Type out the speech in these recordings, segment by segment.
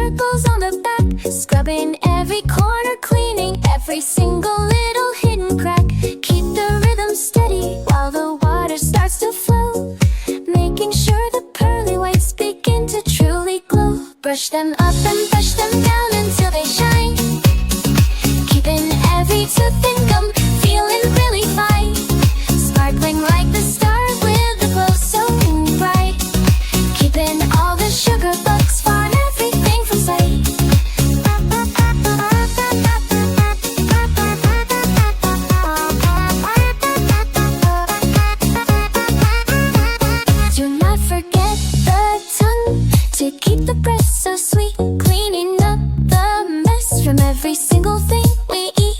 circles on the back, scrubbing every corner, cleaning every single little hidden crack. Keep the rhythm steady while the water starts to flow, making sure the pearly whites begin to truly glow. Brush them up and brush them down until they shine, keeping every tooth and gum feeling really fine, sparkling like the stars with the glow so bright, keeping all the sugar bugs far and everything from sight. Do not forget the tongue to keep the breath so sweet, cleaning up the mess from every single thing we eat.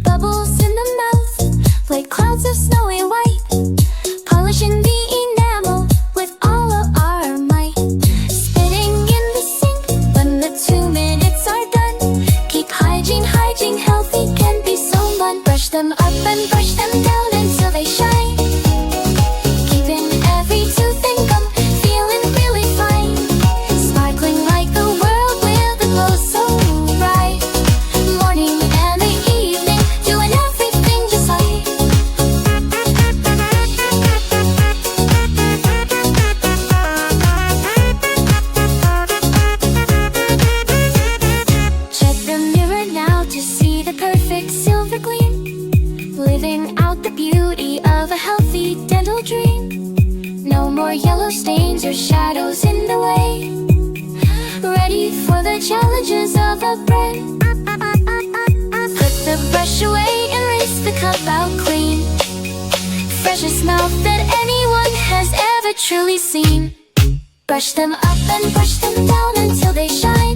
Bubbles in the mouth like clouds of snowy white, polishing the enamel with all of our might. Spitting in the sink when the 2 minutes are done. Keep hygiene, hygiene, healthy can be so fun. Brush them up and brush them down until they shine, keeping every tooth and gum feeling really fine, sparkling like the world with a glow so bright. Morning and the evening, doing everything just right. Check the mirror now to see the perfect silver gleam, living out the beauty of a healthy dental dream. No more yellow stains or shadows in the way, ready for the challenges of a breath. Put the brush away and rinse the cup out clean, freshest mouth that anyone has ever truly seen. Brush them up and brush them down until they shine,